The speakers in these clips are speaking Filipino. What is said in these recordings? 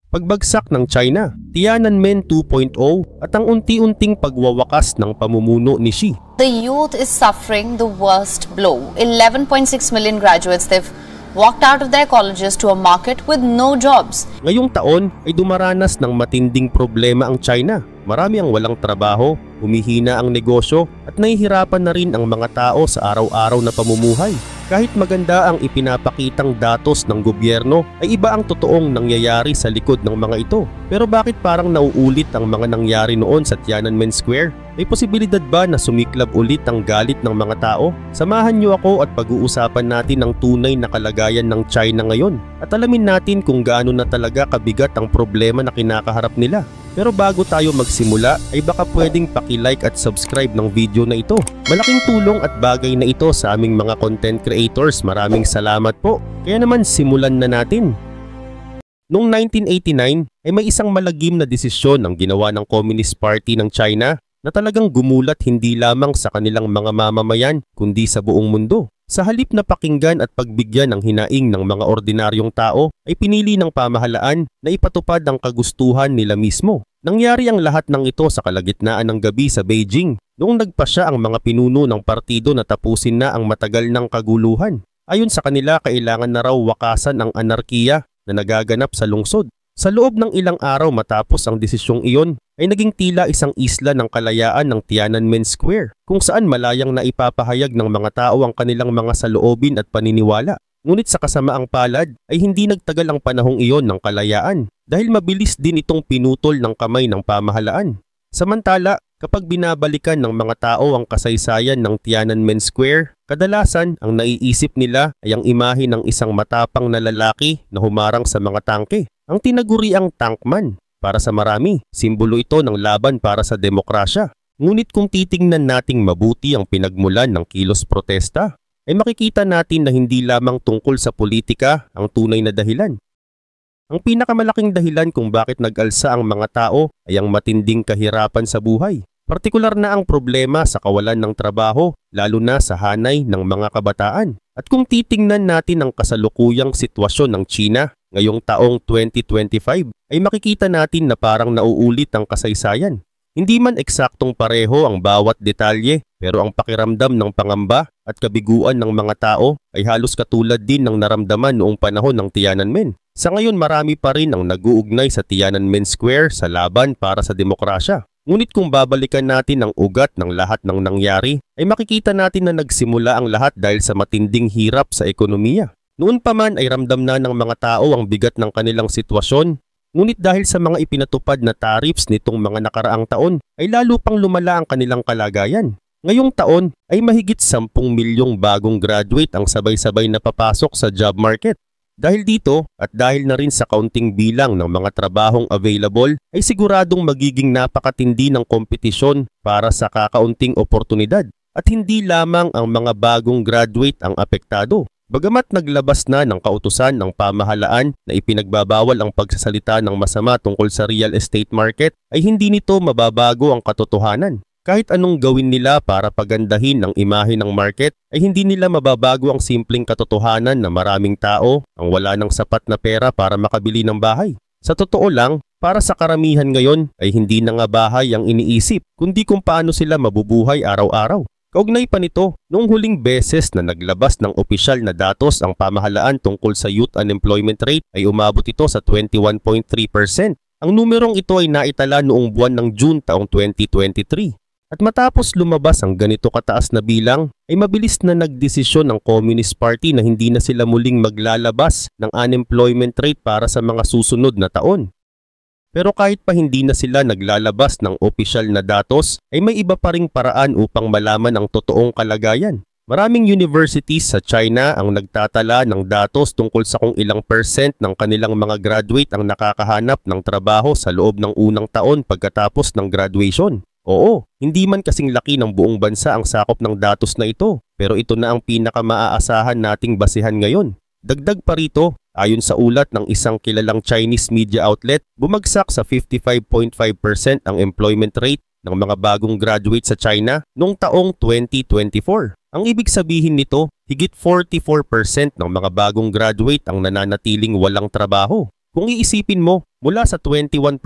pagbagsak ng China, Tiananmen 2.0 at ang unti-unting pagwawakas ng pamumuno ni Xi. The youth is suffering the worst blow. 11.6 million graduates, they've walked out of their colleges to a market with no jobs. Ngayong taon ay dumaranas ng matinding problema ang China. Marami ang walang trabaho, humihina ang negosyo at nahihirapan na rin ang mga tao sa araw-araw na pamumuhay. Kahit maganda ang ipinapakitang datos ng gobyerno, ay iba ang totoong nangyayari sa likod ng mga ito. Pero bakit parang nauulit ang mga nangyari noon sa Tiananmen Square? May posibilidad ba na sumiklab ulit ang galit ng mga tao? Samahan niyo ako at pag-uusapan natin ang tunay na kalagayan ng China ngayon at alamin natin kung gaano na talaga kabigat ang problema na kinakaharap nila. Pero bago tayo magsimula ay baka pwedeng paki-like at subscribe ng video na ito. Malaking tulong at bagay na ito sa aming mga content creators. Maraming salamat po. Kaya naman simulan na natin. Noong 1989 ay may isang malagim na desisyon ang ginawa ng Communist Party ng China na talagang gumulat hindi lamang sa kanilang mga mamamayan kundi sa buong mundo. Sa halip na pakinggan at pagbigyan ng hinaing ng mga ordinaryong tao ay pinili ng pamahalaan na ipatupad ang kagustuhan nila mismo. Nangyari ang lahat ng ito sa kalagitnaan ng gabi sa Beijing noong nagpasya ang mga pinuno ng partido na tapusin na ang matagal ng kaguluhan. Ayon sa kanila, kailangan na raw wakasan ang anarkiya na nagaganap sa lungsod. Sa loob ng ilang araw matapos ang desisyong iyon, ay naging tila isang isla ng kalayaan ng Tiananmen Square kung saan malayang na ipapahayag ng mga tao ang kanilang mga saloobin at paniniwala. Ngunit sa kasamaang palad ay hindi nagtagal ang panahong iyon ng kalayaan dahil mabilis din itong pinutol ng kamay ng pamahalaan. Samantala, kapag binabalikan ng mga tao ang kasaysayan ng Tiananmen Square, kadalasan ang naiisip nila ay ang imahe ng isang matapang na lalaki na humarang sa mga tangke. Ang tinaguriang tankman. Para sa marami, simbolo ito ng laban para sa demokrasya. Ngunit kung titingnan nating mabuti ang pinagmulan ng kilos protesta, ay makikita natin na hindi lamang tungkol sa politika ang tunay na dahilan. Ang pinakamalaking dahilan kung bakit nag-alsa ang mga tao ay ang matinding kahirapan sa buhay. Partikular na ang problema sa kawalan ng trabaho, lalo na sa hanay ng mga kabataan. At kung titingnan natin ang kasalukuyang sitwasyon ng China ngayong taong 2025, ay makikita natin na parang nauulit ang kasaysayan. Hindi man eksaktong pareho ang bawat detalye, pero ang pakiramdam ng pangamba at kabiguan ng mga tao ay halos katulad din ng naramdaman noong panahon ng Tiananmen. Sa ngayon marami pa rin ang nag-uugnay sa Tiananmen Square sa laban para sa demokrasya. Ngunit kung babalikan natin ang ugat ng lahat ng nangyari, ay makikita natin na nagsimula ang lahat dahil sa matinding hirap sa ekonomiya. Noon pa man ay ramdam na ng mga tao ang bigat ng kanilang sitwasyon, ngunit dahil sa mga ipinatupad na tariffs nitong mga nakaraang taon, ay lalo pang lumala ang kanilang kalagayan. Ngayong taon ay mahigit 10 milyong bagong graduate ang sabay-sabay na papasok sa job market. Dahil dito at dahil na rin sa kaunting bilang ng mga trabahong available ay siguradong magiging napakatindi ng kompetisyon para sa kakaunting oportunidad at hindi lamang ang mga bagong graduate ang apektado. Bagamat naglabas na ng kautusan ng pamahalaan na ipinagbabawal ang pagsasalita ng masama tungkol sa real estate market ay hindi nito mababago ang katotohanan. Kahit anong gawin nila para pagandahin ang imahe ng market ay hindi nila mababago ang simpleng katotohanan na maraming tao ang wala ng sapat na pera para makabili ng bahay. Sa totoo lang, para sa karamihan ngayon ay hindi na nga bahay ang iniisip kundi kung paano sila mabubuhay araw-araw. Kaugnay pa nito, noong huling beses na naglabas ng opisyal na datos ang pamahalaan tungkol sa youth unemployment rate ay umabot ito sa 21.3%. Ang numerong ito ay naitala noong buwan ng June taong 2023. At matapos lumabas ang ganito kataas na bilang, ay mabilis na nagdesisyon ng Communist Party na hindi na sila muling maglalabas ng unemployment rate para sa mga susunod na taon. Pero kahit pa hindi na sila naglalabas ng opisyal na datos, ay may iba pa ring paraan upang malaman ang totoong kalagayan. Maraming universities sa China ang nagtatala ng datos tungkol sa kung ilang percent ng kanilang mga graduate ang nakakahanap ng trabaho sa loob ng unang taon pagkatapos ng graduation. Oo, hindi man kasing laki ng buong bansa ang sakop ng datos na ito, pero ito na ang pinakamaaasahan nating basehan ngayon. Dagdag pa rito, ayon sa ulat ng isang kilalang Chinese media outlet, bumagsak sa 55.5% ang employment rate ng mga bagong graduate sa China noong taong 2024. Ang ibig sabihin nito, higit 44% ng mga bagong graduate ang nananatiling walang trabaho. Kung iisipin mo, mula sa 21%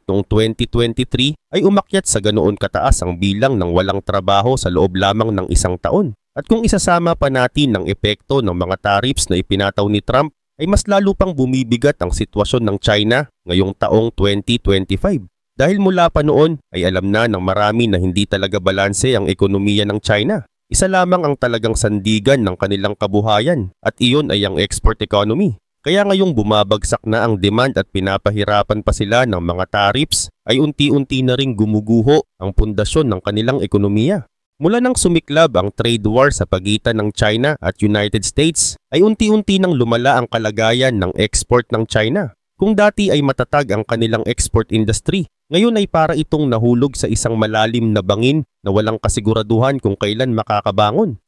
noong 2023 ay umakyat sa ganoon kataas ang bilang ng walang trabaho sa loob lamang ng isang taon. At kung isasama pa natin ang epekto ng mga tariffs na ipinataw ni Trump, ay mas lalo pang bumibigat ang sitwasyon ng China ngayong taong 2025. Dahil mula pa noon ay alam na ng marami na hindi talaga balanse ang ekonomiya ng China. Isa lamang ang talagang sandigan ng kanilang kabuhayan at iyon ay ang export economy. Kaya ngayong bumabagsak na ang demand at pinapahirapan pa sila ng mga tariffs ay unti-unti na ring gumuguho ang pundasyon ng kanilang ekonomiya. Mula nang sumiklab ang trade war sa pagitan ng China at United States ay unti-unti nang lumala ang kalagayan ng export ng China. Kung dati ay matatag ang kanilang export industry, ngayon ay para itong nahulog sa isang malalim na bangin na walang kasiguraduhan kung kailan makakabangon.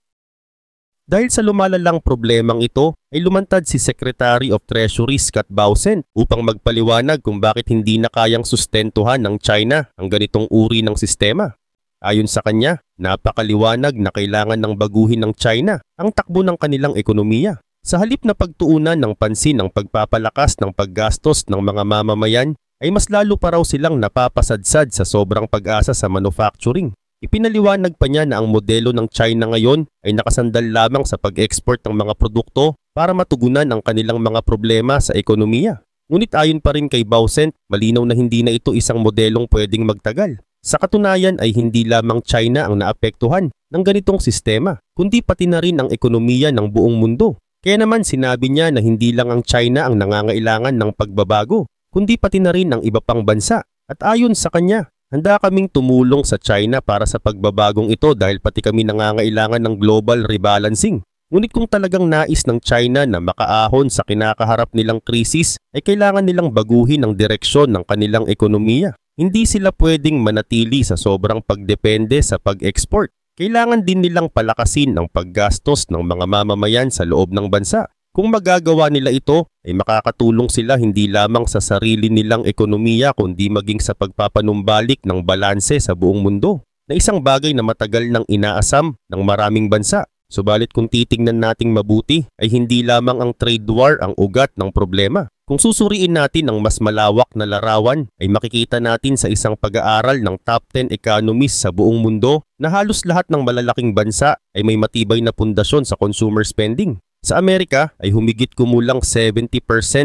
Dahil sa lumalalang problemang ito, ay lumantad si Secretary of Treasury Scott Bessent upang magpaliwanag kung bakit hindi na kayang sustentuhan ng China ang ganitong uri ng sistema. Ayon sa kanya, napakaliwanag na kailangan ng baguhin ng China ang takbo ng kanilang ekonomiya. Sa halip na pagtuunan ng pansin ang pagpapalakas ng paggastos ng mga mamamayan, ay mas lalo pa raw silang napapasadsad sa sobrang pag-asa sa manufacturing. Ipinaliwanag pa niya na ang modelo ng China ngayon ay nakasandal lamang sa pag-export ng mga produkto para matugunan ang kanilang mga problema sa ekonomiya. Ngunit ayon pa rin kay Bessent, malinaw na hindi na ito isang modelong pwedeng magtagal. Sa katunayan ay hindi lamang China ang naapektuhan ng ganitong sistema, kundi pati na rin ang ekonomiya ng buong mundo. Kaya naman sinabi niya na hindi lang ang China ang nangangailangan ng pagbabago, kundi pati na rin ang iba pang bansa. At ayon sa kanya, handa kaming tumulong sa China para sa pagbabagong ito dahil pati kami nangangailangan ng global rebalancing. Ngunit kung talagang nais ng China na makaahon sa kinakaharap nilang krisis, ay kailangan nilang baguhin ang direksyon ng kanilang ekonomiya. Hindi sila pwedeng manatili sa sobrang pagdepende sa pag-export. Kailangan din nilang palakasin ang paggastos ng mga mamamayan sa loob ng bansa. Kung magagawa nila ito, ay makakatulong sila hindi lamang sa sarili nilang ekonomiya kundi maging sa pagpapanumbalik ng balanse sa buong mundo, na isang bagay na matagal nang inaasam ng maraming bansa. Subalit kung titingnan nating mabuti, ay hindi lamang ang trade war ang ugat ng problema. Kung susuriin natin ang mas malawak na larawan, ay makikita natin sa isang pag-aaral ng top 10 economies sa buong mundo na halos lahat ng malalaking bansa ay may matibay na pundasyon sa consumer spending. Sa Amerika ay humigit kumulang 70%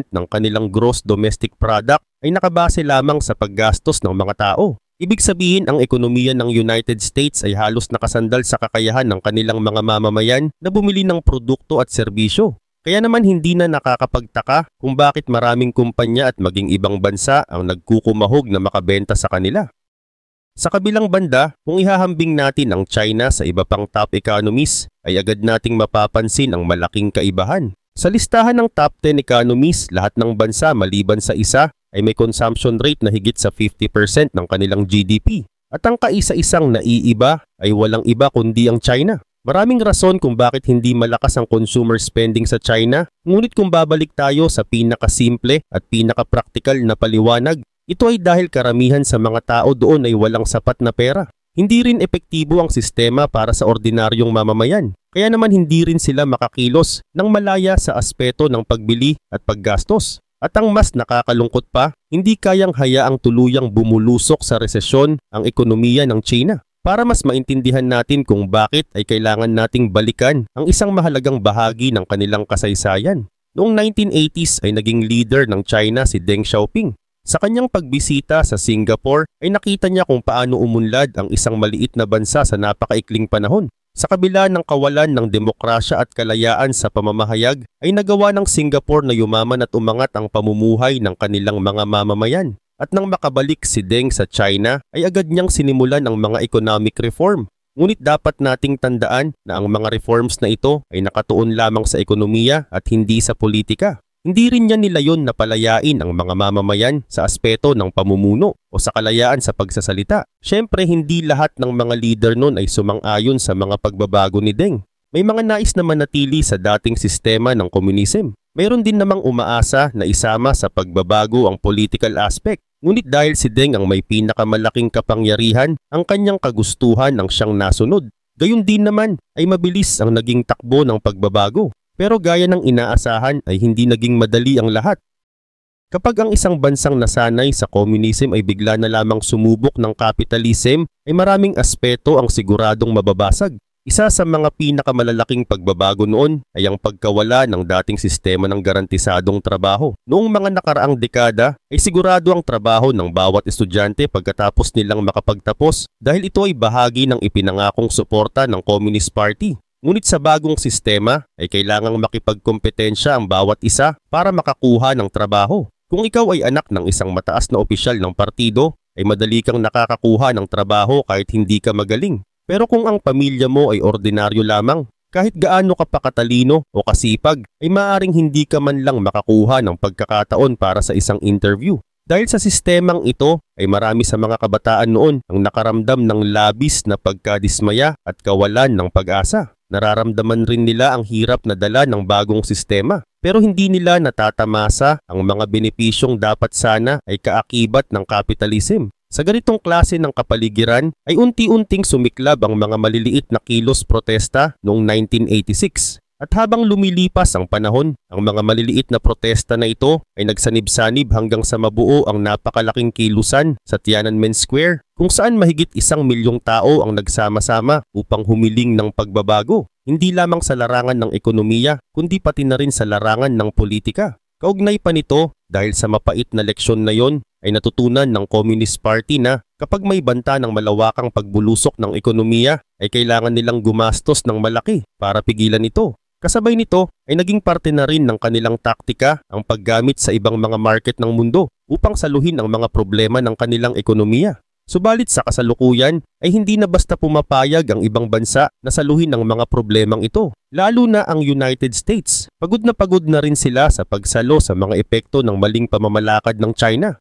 ng kanilang gross domestic product ay nakabase lamang sa paggastos ng mga tao. Ibig sabihin ang ekonomiya ng United States ay halos nakasandal sa kakayahan ng kanilang mga mamamayan na bumili ng produkto at serbisyo. Kaya naman hindi na nakakapagtaka kung bakit maraming kumpanya at maging ibang bansa ang nagkukumahog na makabenta sa kanila. Sa kabilang banda, kung ihahambing natin ang China sa iba pang top economies, ay agad nating mapapansin ang malaking kaibahan. Sa listahan ng top 10 economies, lahat ng bansa maliban sa isa ay may consumption rate na higit sa 50% ng kanilang GDP. At ang kaisa-isang naiiba ay walang iba kundi ang China. Maraming rason kung bakit hindi malakas ang consumer spending sa China, ngunit kung babalik tayo sa pinakasimple at pinakapraktikal na paliwanag, ito ay dahil karamihan sa mga tao doon ay walang sapat na pera. Hindi rin epektibo ang sistema para sa ordinaryong mamamayan, kaya naman hindi rin sila makakilos ng malaya sa aspeto ng pagbili at paggastos. At ang mas nakakalungkot pa, hindi kayang hayaang tuluyang bumulusok sa resesyon ang ekonomiya ng China. Para mas maintindihan natin kung bakit ay kailangan nating balikan ang isang mahalagang bahagi ng kanilang kasaysayan. Noong 1980s ay naging leader ng China si Deng Xiaoping. Sa kanyang pagbisita sa Singapore ay nakita niya kung paano umunlad ang isang maliit na bansa sa napakaikling panahon. Sa kabila ng kawalan ng demokrasya at kalayaan sa pamamahayag ay nagawa ng Singapore na yumaman at umangat ang pamumuhay ng kanilang mga mamamayan. At nang makabalik si Deng sa China ay agad niyang sinimulan ang mga economic reform. Ngunit dapat nating tandaan na ang mga reforms na ito ay nakatuon lamang sa ekonomiya at hindi sa politika. Hindi rin niya nilayon na palayain ang mga mamamayan sa aspeto ng pamumuno o sa kalayaan sa pagsasalita. Siyempre hindi lahat ng mga leader noon ay sumang-ayon sa mga pagbabago ni Deng. May mga nais na manatili sa dating sistema ng komunism. Mayroon din namang umaasa na isama sa pagbabago ang political aspect. Ngunit dahil si Deng ang may pinakamalaking kapangyarihan, ang kanyang kagustuhan ang siyang nasunod. Gayun din naman ay mabilis ang naging takbo ng pagbabago. Pero gaya ng inaasahan ay hindi naging madali ang lahat. Kapag ang isang bansang nasanay sa communism ay bigla na lamang sumubok ng capitalism, ay maraming aspeto ang siguradong mababasag. Isa sa mga pinakamalalaking pagbabago noon ay ang pagkawala ng dating sistema ng garantisadong trabaho. Noong mga nakaraang dekada ay sigurado ang trabaho ng bawat estudyante pagkatapos nilang makapagtapos dahil ito ay bahagi ng ipinangakong suporta ng Communist Party. Ngunit sa bagong sistema ay kailangang makipagkompetensya ang bawat isa para makakuha ng trabaho. Kung ikaw ay anak ng isang mataas na opisyal ng partido, ay madali kang nakakakuha ng trabaho kahit hindi ka magaling. Pero kung ang pamilya mo ay ordinaryo lamang, kahit gaano ka pa katalino o kasipag, ay maaaring hindi ka man lang makakuha ng pagkakataon para sa isang interview. Dahil sa sistemang ito, ay marami sa mga kabataan noon ang nakaramdam ng labis na pagkadismaya at kawalan ng pag-asa. Nararamdaman rin nila ang hirap na dala ng bagong sistema. Pero hindi nila natatamasa ang mga benepisyong dapat sana ay kaakibat ng kapitalism. Sa ganitong klase ng kapaligiran ay unti-unting sumiklab ang mga maliliit na kilos protesta noong 1986. At habang lumilipas ang panahon, ang mga maliliit na protesta na ito ay nagsanib-sanib hanggang sa mabuo ang napakalaking kilusan sa Tiananmen Square kung saan mahigit 1 milyong tao ang nagsama-sama upang humiling ng pagbabago. Hindi lamang sa larangan ng ekonomiya, kundi pati na rin sa larangan ng politika. Kaugnay pa nito, dahil sa mapait na leksyon na yon, ay natutunan ng Communist Party na kapag may banta ng malawakang pagbulusok ng ekonomiya, ay kailangan nilang gumastos ng malaki para pigilan ito. Kasabay nito ay naging parte na rin ng kanilang taktika ang paggamit sa ibang mga market ng mundo upang saluhin ang mga problema ng kanilang ekonomiya. Subalit sa kasalukuyan ay hindi na basta pumapayag ang ibang bansa na saluhin ang mga problemang ito, lalo na ang United States. Pagod na rin sila sa pagsalo sa mga epekto ng maling pamamalakad ng China.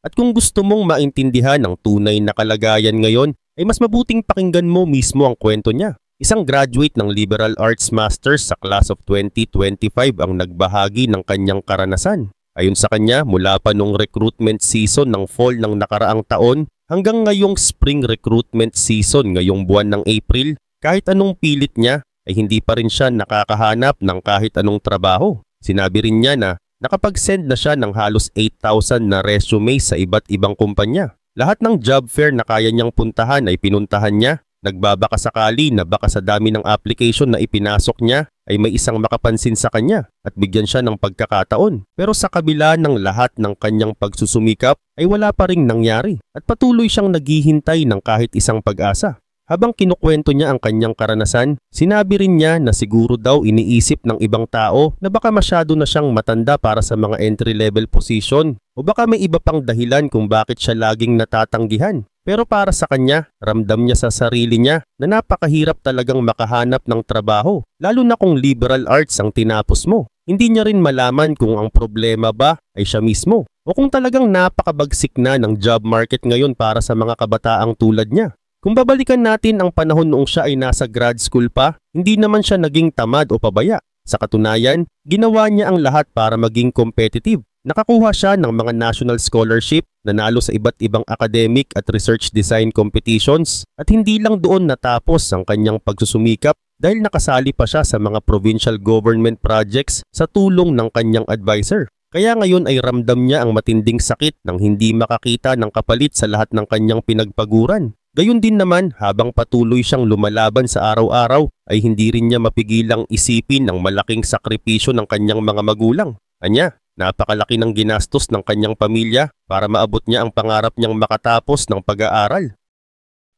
At kung gusto mong maintindihan ang tunay na kalagayan ngayon, ay mas mabuting pakinggan mo mismo ang kwento niya. Isang graduate ng Liberal Arts Masters sa Class of 2025 ang nagbahagi ng kanyang karanasan. Ayon sa kanya, mula pa nung recruitment season ng fall ng nakaraang taon hanggang ngayong spring recruitment season ngayong buwan ng April, kahit anong pilit niya ay hindi pa rin siya nakakahanap ng kahit anong trabaho. Sinabi rin niya na nakapag-send na siya ng halos 8,000 na resume sa iba't ibang kumpanya. Lahat ng job fair na kaya niyang puntahan ay pinuntahan niya. Nagbabaka sakali na baka sa dami ng application na ipinasok niya ay may isang makapansin sa kanya at bigyan siya ng pagkakataon. Pero sa kabila ng lahat ng kanyang pagsusumikap ay wala pa ring nangyari at patuloy siyang naghihintay ng kahit isang pag-asa. Habang kinukwento niya ang kanyang karanasan, sinabi rin niya na siguro daw iniisip ng ibang tao na baka masyado na siyang matanda para sa mga entry-level position o baka may iba pang dahilan kung bakit siya laging natatanggihan. Pero para sa kanya, ramdam niya sa sarili niya na napakahirap talagang makahanap ng trabaho, lalo na kung liberal arts ang tinapos mo. Hindi niya rin malaman kung ang problema ba ay siya mismo o kung talagang napakabagsik na ng job market ngayon para sa mga kabataang tulad niya. Kung babalikan natin ang panahon noong siya ay nasa grad school pa, hindi naman siya naging tamad o pabaya. Sa katunayan, ginawa niya ang lahat para maging competitive. Nakakuha siya ng mga national scholarship, nanalo sa iba't ibang academic at research design competitions, at hindi lang doon natapos ang kanyang pagsusumikap dahil nakasali pa siya sa mga provincial government projects sa tulong ng kanyang advisor. Kaya ngayon ay ramdam niya ang matinding sakit ng hindi makakita ng kapalit sa lahat ng kanyang pinagpaguran. Gayun din naman, habang patuloy siyang lumalaban sa araw-araw, ay hindi rin niya mapigilang isipin ang malaking sakripisyo ng kanyang mga magulang. Anya, napakalaki ng ginastos ng kanyang pamilya para maabot niya ang pangarap niyang makatapos ng pag-aaral.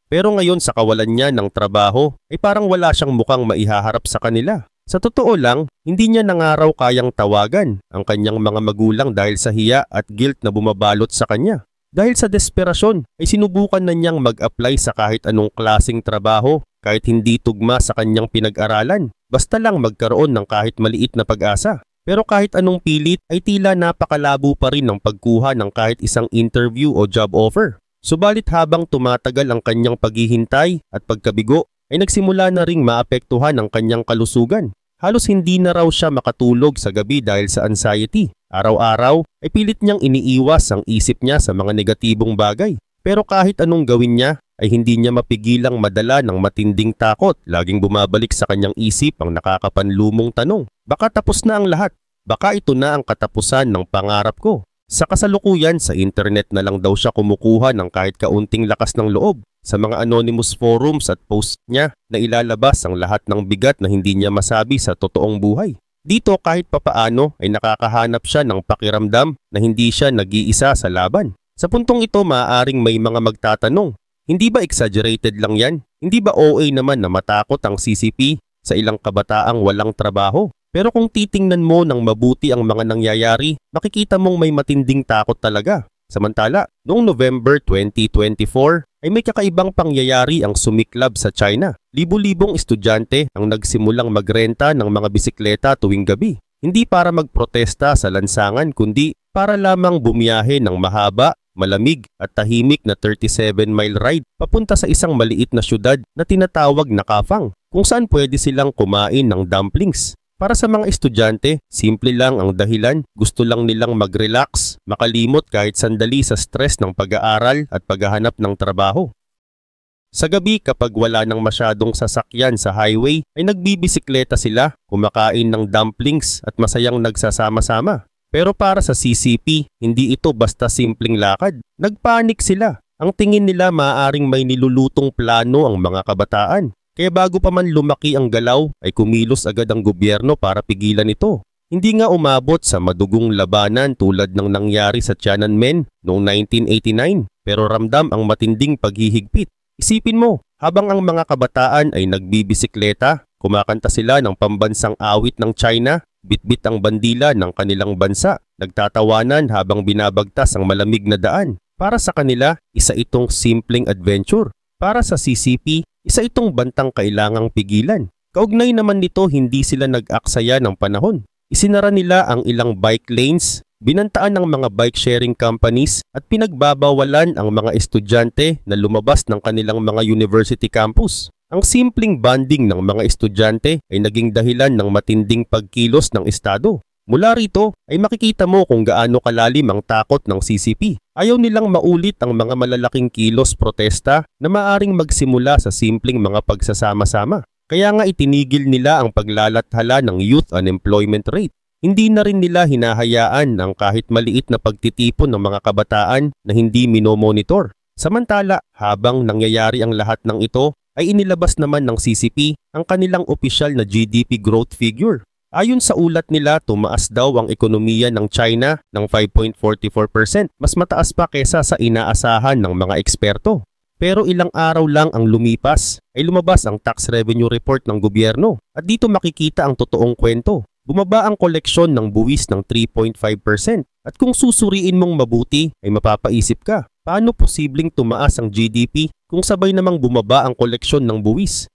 Pero ngayon sa kawalan niya ng trabaho, ay parang wala siyang mukhang maihaharap sa kanila. Sa totoo lang, hindi niya na nga raw kayang tawagan ang kanyang mga magulang dahil sa hiya at guilt na bumabalot sa kanya. Dahil sa desperasyon ay sinubukan na niyang mag-apply sa kahit anong klaseng trabaho kahit hindi tugma sa kanyang pinag-aralan, basta lang magkaroon ng kahit maliit na pag-asa. Pero kahit anong pilit ay tila napakalabo pa rin ng pagkuha ng kahit isang interview o job offer. Subalit habang tumatagal ang kanyang paghihintay at pagkabigo ay nagsimula na ring maapektuhan ang kanyang kalusugan. Halos hindi na raw siya makatulog sa gabi dahil sa anxiety. Araw-araw ay pilit niyang iniiwas ang isip niya sa mga negatibong bagay. Pero kahit anong gawin niya ay hindi niya mapigilang madala ng matinding takot. Laging bumabalik sa kanyang isip ang nakakapanlumong tanong. Baka tapos na ang lahat? baka ito na ang katapusan ng pangarap ko. Sa kasalukuyan, sa internet na lang daw siya kumukuha ng kahit kaunting lakas ng loob. Sa mga anonymous forums at posts niya na ilalabas ang lahat ng bigat na hindi niya masabi sa totoong buhay. Dito kahit papaano ay nakakahanap siya ng pakiramdam na hindi siya nag-iisa sa laban. Sa puntong ito maaaring may mga magtatanong, hindi ba exaggerated lang yan? Hindi ba OA naman na matakot ang CCP sa ilang kabataang walang trabaho? Pero kung titingnan mo ng mabuti ang mga nangyayari, makikita mong may matinding takot talaga. Samantala, noong November 2024 ay may kakaibang pangyayari ang sumiklab sa China. Libo-libong estudyante ang nagsimulang magrenta ng mga bisikleta tuwing gabi. Hindi para magprotesta sa lansangan kundi para lamang bumiyahe ng mahaba, malamig at tahimik na 37-mile ride papunta sa isang maliit na syudad na tinatawag na Kafang, kung saan pwede silang kumain ng dumplings. Para sa mga estudyante, simple lang ang dahilan, gusto lang nilang mag-relax, makalimot kahit sandali sa stress ng pag-aaral at paghahanap ng trabaho. Sa gabi kapag wala nang masyadong sasakyan sa highway ay nagbibisikleta sila, kumakain ng dumplings at masayang nagsasama-sama. Pero para sa CCP, hindi ito basta simpleng lakad. Nagpanik sila. Ang tingin nila maaaring may nilulutong plano ang mga kabataan. Kaya bago pa man lumaki ang galaw ay kumilos agad ang gobyerno para pigilan ito. Hindi nga umabot sa madugong labanan tulad ng nangyari sa Tiananmen noong 1989 pero ramdam ang matinding paghihigpit. Isipin mo, habang ang mga kabataan ay nagbibisikleta, kumakanta sila ng pambansang awit ng China, bitbit ang bandila ng kanilang bansa, nagtatawanan habang binabagtas ang malamig na daan. Para sa kanila, isa itong simpleng adventure. Para sa CCP, isa itong bantang kailangang pigilan. Kaugnay naman nito, hindi sila nag-aksaya ng panahon. Isinara nila ang ilang bike lanes, binantaan ng mga bike sharing companies at pinagbabawalan ang mga estudyante na lumabas ng kanilang mga university campus. Ang simpleng banding ng mga estudyante ay naging dahilan ng matinding pagkilos ng Estado. Mula rito ay makikita mo kung gaano kalalim ang takot ng CCP. Ayaw nilang maulit ang mga malalaking kilos protesta na maaring magsimula sa simpleng mga pagsasama-sama. Kaya nga itinigil nila ang paglalathala ng youth unemployment rate. Hindi na rin nila hinahayaan ang kahit maliit na pagtitipon ng mga kabataan na hindi minomonitor. Samantala, habang nangyayari ang lahat ng ito, ay inilabas naman ng CCP ang kanilang opisyal na GDP growth figure. Ayon sa ulat nila, tumaas daw ang ekonomiya ng China ng 5.44%, mas mataas pa kesa sa inaasahan ng mga eksperto. Pero ilang araw lang ang lumipas, ay lumabas ang tax revenue report ng gobyerno at dito makikita ang totoong kwento. Bumaba ang koleksyon ng buwis ng 3.5% at kung susuriin mong mabuti ay mapapaisip ka, paano posibleng tumaas ang GDP kung sabay namang bumaba ang koleksyon ng buwis?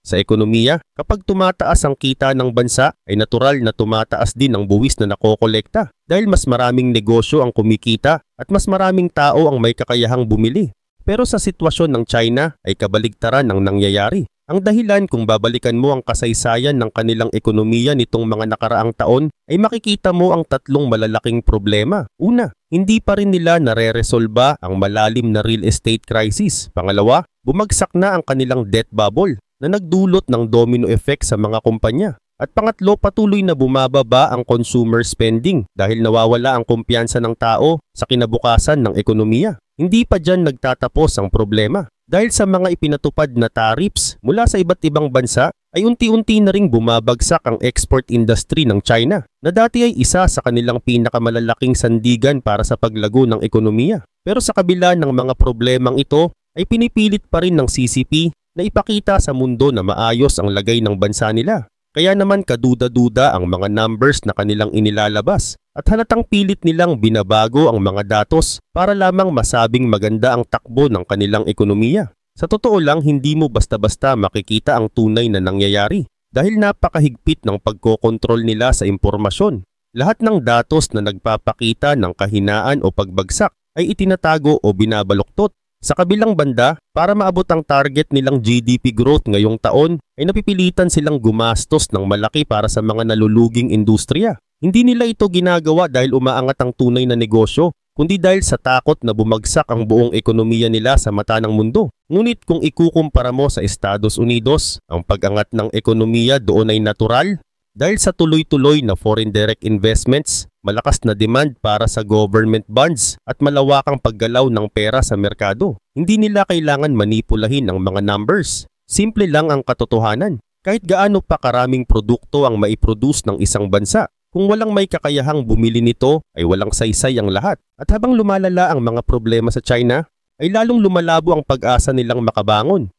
Sa ekonomiya, kapag tumataas ang kita ng bansa, ay natural na tumataas din ang buwis na nakokolekta dahil mas maraming negosyo ang kumikita at mas maraming tao ang may kakayahang bumili. Pero sa sitwasyon ng China ay kabaligtaran ang nangyayari. Ang dahilan kung babalikan mo ang kasaysayan ng kanilang ekonomiya nitong mga nakaraang taon ay makikita mo ang tatlong malalaking problema. Una, hindi pa rin nila nare-resolba ang malalim na real estate crisis. Pangalawa, bumagsak na ang kanilang debt bubble na nagdulot ng domino effect sa mga kumpanya. At pangatlo, patuloy na bumababa ang consumer spending dahil nawawala ang kumpiyansa ng tao sa kinabukasan ng ekonomiya. Hindi pa dyan nagtatapos ang problema. Dahil sa mga ipinatupad na tariffs mula sa iba't ibang bansa, ay unti-unti na ring bumabagsak ang export industry ng China na dati ay isa sa kanilang pinakamalalaking sandigan para sa paglago ng ekonomiya. Pero sa kabila ng mga problemang ito, ay pinipilit pa rin ng CCP na ipakita sa mundo na maayos ang lagay ng bansa nila. Kaya naman kaduda-duda ang mga numbers na kanilang inilalabas at halatang pilit nilang binabago ang mga datos para lamang masabing maganda ang takbo ng kanilang ekonomiya. Sa totoo lang, hindi mo basta-basta makikita ang tunay na nangyayari dahil napakahigpit ng pagkokontrol nila sa impormasyon. Lahat ng datos na nagpapakita ng kahinaan o pagbagsak ay itinatago o binabaluktot. Sa kabilang banda, para maabot ang target nilang GDP growth ngayong taon, ay napipilitan silang gumastos ng malaki para sa mga naluluging industriya. Hindi nila ito ginagawa dahil umaangat ang tunay na negosyo, kundi dahil sa takot na bumagsak ang buong ekonomiya nila sa mata ng mundo. Ngunit kung ikukumpara mo sa Estados Unidos, ang pag-angat ng ekonomiya doon ay natural Dahil sa tuloy-tuloy na foreign direct investments, malakas na demand para sa government bonds at malawakang paggalaw ng pera sa merkado. Hindi nila kailangan manipulahin ang mga numbers. Simple lang ang katotohanan. Kahit gaano pa karaming produkto ang maiproduce ng isang bansa, kung walang may kakayahang bumili nito ay walang saysay ang lahat. At habang lumalala ang mga problema sa China, ay lalong lumalabo ang pag-asa nilang makabangon.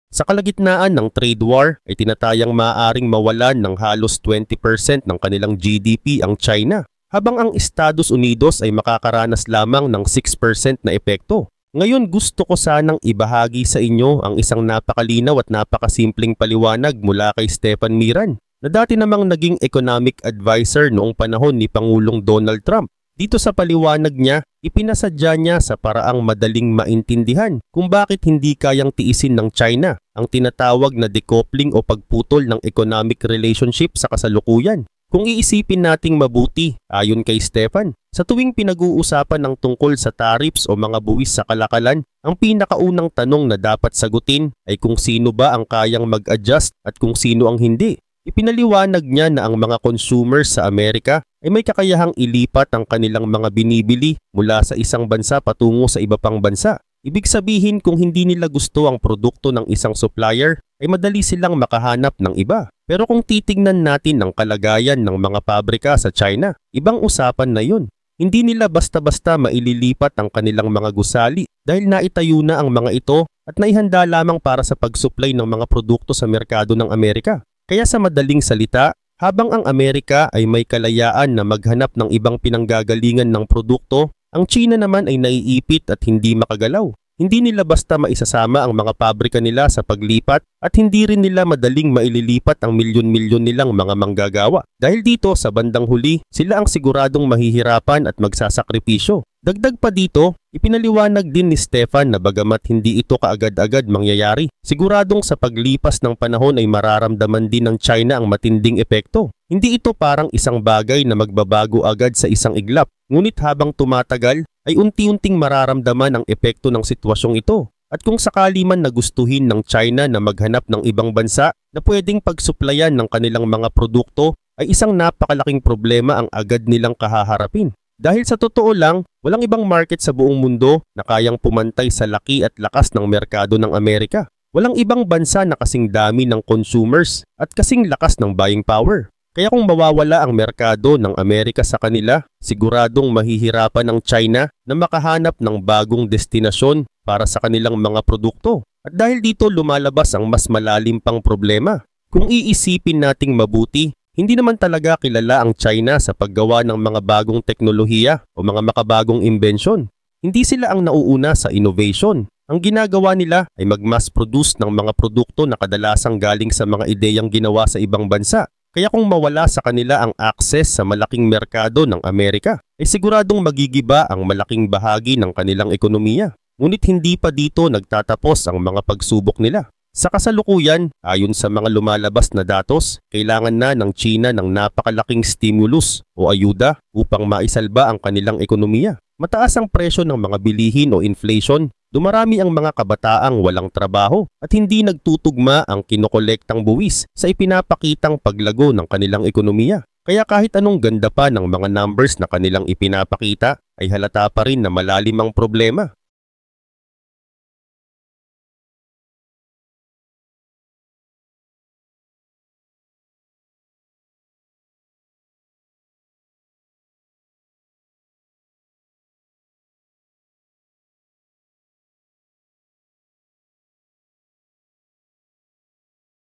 Sa kalagitnaan ng trade war ay tinatayang maaaring mawalan ng halos 20% ng kanilang GDP ang China, habang ang Estados Unidos ay makakaranas lamang ng 6% na epekto. Ngayon gusto ko sanang ibahagi sa inyo ang isang napakalinaw at napakasimpleng paliwanag mula kay Stefan Miran, na dati namang naging economic advisor noong panahon ni Pangulong Donald Trump. Dito sa paliwanag niya, ipinasadya niya sa paraang madaling maintindihan kung bakit hindi kayang tiisin ng China ang tinatawag na decoupling o pagputol ng economic relationship sa kasalukuyan. Kung iisipin nating mabuti, ayon kay Stefan, sa tuwing pinag-uusapan ng tungkol sa tariffs o mga buwis sa kalakalan, ang pinakaunang tanong na dapat sagutin ay kung sino ba ang kayang mag-adjust at kung sino ang hindi. Ipinaliwanag niya na ang mga consumers sa Amerika ay may kakayahang ilipat ang kanilang mga binibili mula sa isang bansa patungo sa iba pang bansa. Ibig sabihin kung hindi nila gusto ang produkto ng isang supplier, ay madali silang makahanap ng iba. Pero kung titignan natin ang kalagayan ng mga pabrika sa China, ibang usapan na yun. Hindi nila basta-basta maililipat ang kanilang mga gusali dahil naitayo na ang mga ito at naihanda lamang para sa pag-supply ng mga produkto sa merkado ng Amerika. Kaya sa madaling salita, habang ang Amerika ay may kalayaan na maghanap ng ibang pinanggagalingan ng produkto, ang China naman ay naiipit at hindi makagalaw. Hindi nila basta maisasama ang mga pabrika nila sa paglipat at hindi rin nila madaling maililipat ang milyon-milyon nilang mga manggagawa. Dahil dito sa bandang huli, sila ang siguradong mahihirapan at magsasakripisyo. Dagdag pa dito, ipinaliwanag din ni Stefan na bagamat hindi ito kaagad-agad mangyayari, siguradong sa paglipas ng panahon ay mararamdaman din ng China ang matinding epekto. Hindi ito parang isang bagay na magbabago agad sa isang iglap, ngunit habang tumatagal ay unti-unting mararamdaman ang epekto ng sitwasyong ito. At kung sakali man nagustuhin ng China na maghanap ng ibang bansa na pwedeng pagsuplayan ng kanilang mga produkto, ay isang napakalaking problema ang agad nilang kahaharapin. Dahil sa totoo lang, walang ibang market sa buong mundo na kayang pumantay sa laki at lakas ng merkado ng Amerika. Walang ibang bansa na kasing dami ng consumers at kasing lakas ng buying power. Kaya kung mawawala ang merkado ng Amerika sa kanila, siguradong mahihirapan ang China na makahanap ng bagong destinasyon para sa kanilang mga produkto. At dahil dito lumalabas ang mas malalim pang problema. Kung iisipin nating mabuti, hindi naman talaga kilala ang China sa paggawa ng mga bagong teknolohiya o mga makabagong imbensyon. Hindi sila ang nauuna sa innovation. Ang ginagawa nila ay mag-mass produce ng mga produkto na kadalasang galing sa mga ideyang ginawa sa ibang bansa. Kaya kung mawala sa kanila ang access sa malaking merkado ng Amerika, ay siguradong magigiba ang malaking bahagi ng kanilang ekonomiya. Ngunit hindi pa dito nagtatapos ang mga pagsubok nila. Sa kasalukuyan, ayon sa mga lumalabas na datos, kailangan na ng China ng napakalaking stimulus o ayuda upang maisalba ang kanilang ekonomiya. Mataas ang presyo ng mga bilihin o inflation, dumarami ang mga kabataang walang trabaho at hindi nagtutugma ang kinokolektang buwis sa ipinapakitang paglago ng kanilang ekonomiya. Kaya kahit anong ganda pa ng mga numbers na kanilang ipinapakita, ay halata pa rin na malalim ang problema.